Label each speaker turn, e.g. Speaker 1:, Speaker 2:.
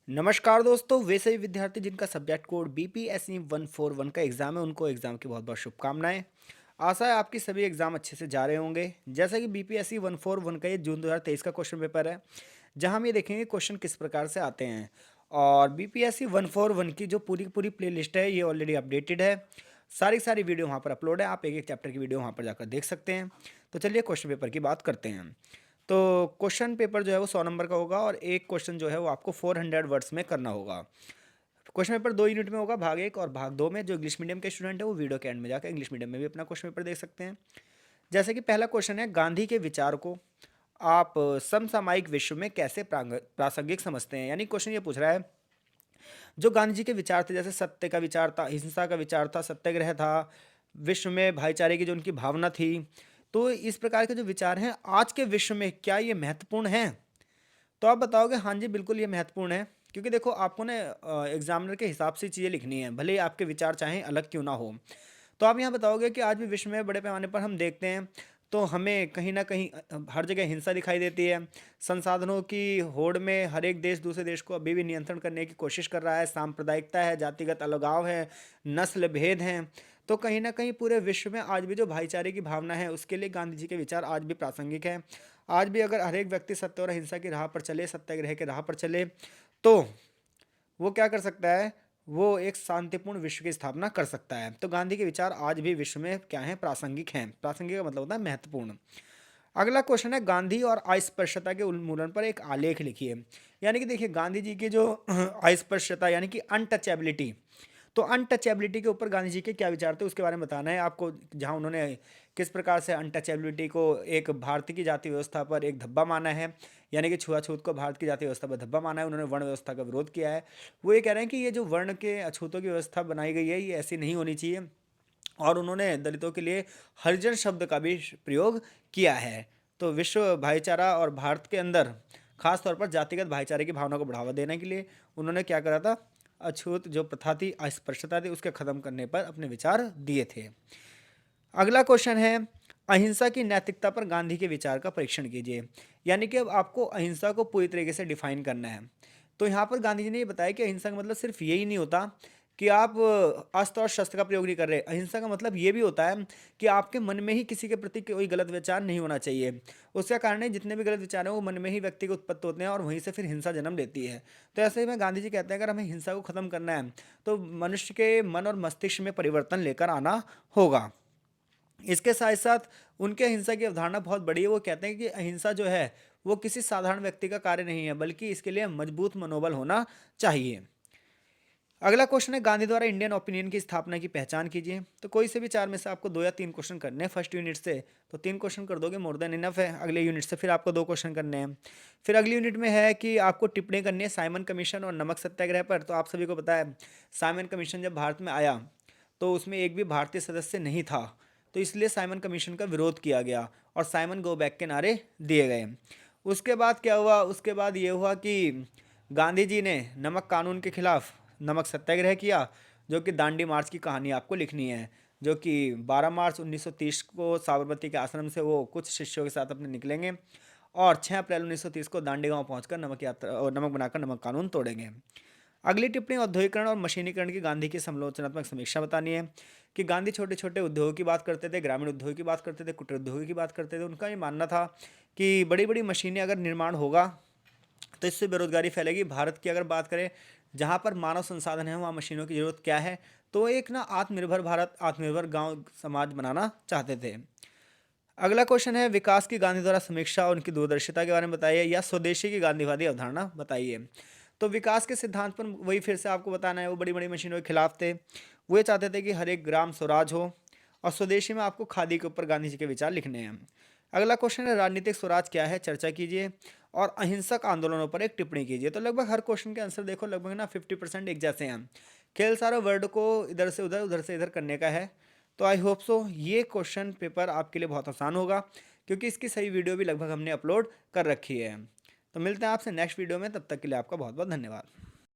Speaker 1: नमस्कार दोस्तों, वे सभी विद्यार्थी जिनका सब्जेक्ट कोड BPSC 141 का एग्ज़ाम है, उनको एग्ज़ाम की बहुत बहुत शुभकामनाएं। आशा है आपकी सभी एग्ज़ाम अच्छे से जा रहे होंगे। जैसा कि BPSC 141 का ये जून 2023 का क्वेश्चन पेपर है, जहां हम ये देखेंगे क्वेश्चन किस प्रकार से आते हैं। और BPSC 141 की जो पूरी पूरी प्ले लिस्ट है, ये ऑलरेडी अपडेटेड है। सारी सारी वीडियो वहाँ पर अपलोड है, आप एक एक चैप्टर की वीडियो वहाँ पर जाकर देख सकते हैं। तो चलिए क्वेश्चन पेपर की बात करते हैं। तो क्वेश्चन पेपर जो है वो 100 नंबर का होगा और एक क्वेश्चन जो है वो आपको 400 वर्ड्स में करना होगा। क्वेश्चन पेपर 2 यूनिट में होगा, भाग 1 और भाग 2 में। जो इंग्लिश मीडियम के स्टूडेंट है वो वीडियो के एंड में जाकर इंग्लिश मीडियम में भी अपना क्वेश्चन पेपर देख सकते हैं। जैसे कि पहला क्वेश्चन है, गांधी के विचार को आप समसामयिक विश्व में कैसे प्रासंगिक समझते हैं। यानी क्वेश्चन ये पूछ रहा है, जो गांधी जी के विचार थे, जैसे सत्य का विचार था, अहिंसा का विचार था, सत्याग्रह था, विश्व में भाईचारे की जो उनकी भावना थी, तो इस प्रकार के जो विचार हैं आज के विश्व में क्या ये महत्वपूर्ण हैं। तो आप बताओगे हाँ जी बिल्कुल ये महत्वपूर्ण है, क्योंकि देखो आपको ना एग्जामिनर के हिसाब से चीज़ें लिखनी है, भले ही आपके विचार चाहें अलग क्यों ना हो। तो आप यहाँ बताओगे कि आज भी विश्व में बड़े पैमाने पर हम देखते हैं तो हमें कहीं ना कहीं हर जगह हिंसा दिखाई देती है। संसाधनों की होड़ में हर एक देश दूसरे देश को अभी भी नियंत्रण करने की कोशिश कर रहा है। सांप्रदायिकता है, जातिगत अलगाव है, नस्ल भेद हैं। तो कहीं ना कहीं पूरे विश्व में आज भी जो भाईचारे की भावना है उसके लिए गांधी जी के विचार आज भी प्रासंगिक है। आज भी अगर हर एक व्यक्ति सत्य और अहिंसा की राह पर चले, सत्याग्रह की राह पर चले, तो वो क्या कर सकता है, वो एक शांतिपूर्ण विश्व की स्थापना कर सकता है। तो गांधी के विचार आज भी विश्व में क्या हैं, प्रासंगिक हैं। प्रासंगिक का मतलब होता है महत्वपूर्ण। अगला क्वेश्चन है, गांधी और अस्पृश्यता के उन्मूलन पर एक आलेख लिखिए। यानी कि देखिए गांधी जी की जो अस्पृश्यता यानी कि अनटचेबिलिटी, तो अनटचेबिलिटी के ऊपर गांधी जी के क्या विचार थे उसके बारे में बताना है आपको। जहां उन्होंने किस प्रकार से अनटचेबिलिटी को एक भारतीय की जाति व्यवस्था पर एक धब्बा माना है, यानी कि छुआछूत को भारत की जाति व्यवस्था पर धब्बा माना है, उन्होंने वर्ण व्यवस्था का विरोध किया है। वो ये कह रहे हैं कि ये जो वर्ण के अछूतों की व्यवस्था बनाई गई है ये ऐसी नहीं होनी चाहिए। और उन्होंने दलितों के लिए हरिजन शब्द का भी प्रयोग किया है। तो विश्व भाईचारा और भारत के अंदर खास तौर पर जातिगत भाईचारे की भावना को बढ़ावा देने के लिए उन्होंने क्या करा था, अछूत जो प्रथा थी, अस्पृश्यता थी, उसके खत्म करने पर अपने विचार दिए थे। अगला क्वेश्चन है, अहिंसा की नैतिकता पर गांधी के विचार का परीक्षण कीजिए। यानी कि अब आपको अहिंसा को पूरी तरीके से डिफाइन करना है। तो यहाँ पर गांधी जी ने ये बताया कि अहिंसा का मतलब सिर्फ यही नहीं होता कि आप अस्त्र और शस्त्र का प्रयोग नहीं कर रहे। अहिंसा का मतलब ये भी होता है कि आपके मन में ही किसी के प्रति कोई गलत विचार नहीं होना चाहिए। उसका कारण है जितने भी गलत विचार हैं वो मन में ही व्यक्ति को उत्पत्त होते हैं और वहीं से फिर हिंसा जन्म लेती है। तो ऐसे ही में गांधी जी कहते हैं अगर हमें हिंसा को खत्म करना है तो मनुष्य के मन और मस्तिष्क में परिवर्तन लेकर आना होगा। इसके साथ साथ उनके अहिंसा की अवधारणा बहुत बड़ी है। वो कहते हैं कि अहिंसा जो है वो किसी साधारण व्यक्ति का कार्य नहीं है, बल्कि इसके लिए मजबूत मनोबल होना चाहिए। अगला क्वेश्चन है, गांधी द्वारा इंडियन ओपिनियन की स्थापना की पहचान कीजिए। तो कोई से भी चार में से आपको 2 या 3 क्वेश्चन करने हैं फर्स्ट यूनिट से, तो 3 क्वेश्चन कर दोगे मोर देन इनफ है। अगले यूनिट से फिर आपको 2 क्वेश्चन करने हैं। फिर अगली यूनिट में है कि आपको टिप्पणी करनी है साइमन कमीशन और नमक सत्याग्रह पर। तो आप सभी को पता है साइमन कमीशन जब भारत में आया तो उसमें एक भी भारतीय सदस्य नहीं था, तो इसलिए साइमन कमीशन का विरोध किया गया और साइमन गो बैक के नारे दिए गए। उसके बाद क्या हुआ, उसके बाद ये हुआ कि गांधी जी ने नमक कानून के खिलाफ नमक सत्याग्रह किया, जो कि दांडी मार्च की कहानी आपको लिखनी है, जो कि 12 मार्च 1930 को साबरमती के आश्रम से वो कुछ शिष्यों के साथ अपने निकलेंगे और 6 अप्रैल 1930 को दांडी गांव पहुंचकर नमक यात्रा और नमक बनाकर नमक कानून तोड़ेंगे। अगली टिप्पणी, औद्योगिकरण और मशीनीकरण की गांधी की समालोचनात्मक समीक्षा बतानी है कि गांधी छोटे छोटे उद्योगों की बात करते थे, ग्रामीण उद्योगों की बात करते थे, कुटीर उद्योगों की बात करते थे। उनका ये मानना था कि बड़ी बड़ी मशीनें अगर निर्माण होगा तो इससे बेरोजगारी फैलेगी। भारत की अगर बात करें जहाँ पर मानव संसाधन है वहाँ मशीनों की जरूरत क्या है। तो एक ना आत्मनिर्भर भारत, आत्मनिर्भर गांव समाज बनाना चाहते थे। अगला क्वेश्चन है, विकास की गांधी द्वारा समीक्षा और उनकी दूरदर्शिता के बारे में बताइए, या स्वदेशी की गांधीवादी अवधारणा बताइए। तो विकास के सिद्धांत पर वही फिर से आपको बताना है, वो बड़ी बड़ी मशीनों के खिलाफ थे। वो ये चाहते थे कि हर एक ग्राम स्वराज हो। और स्वदेशी में आपको खादी के ऊपर गांधी जी के विचार लिखने हैं। अगला क्वेश्चन है, राजनीतिक स्वराज क्या है, चर्चा कीजिए और अहिंसक आंदोलनों पर एक टिप्पणी कीजिए। तो लगभग हर क्वेश्चन के आंसर देखो लगभग ना 50% एक जैसे हैं। खेल सारा वर्ड को इधर से उधर, उधर से इधर करने का है। तो आई होप सो ये क्वेश्चन पेपर आपके लिए बहुत आसान होगा, क्योंकि इसकी सही वीडियो भी लगभग हमने अपलोड कर रखी है। तो मिलते हैं आपसे नेक्स्ट वीडियो में, तब तक के लिए आपका बहुत बहुत धन्यवाद।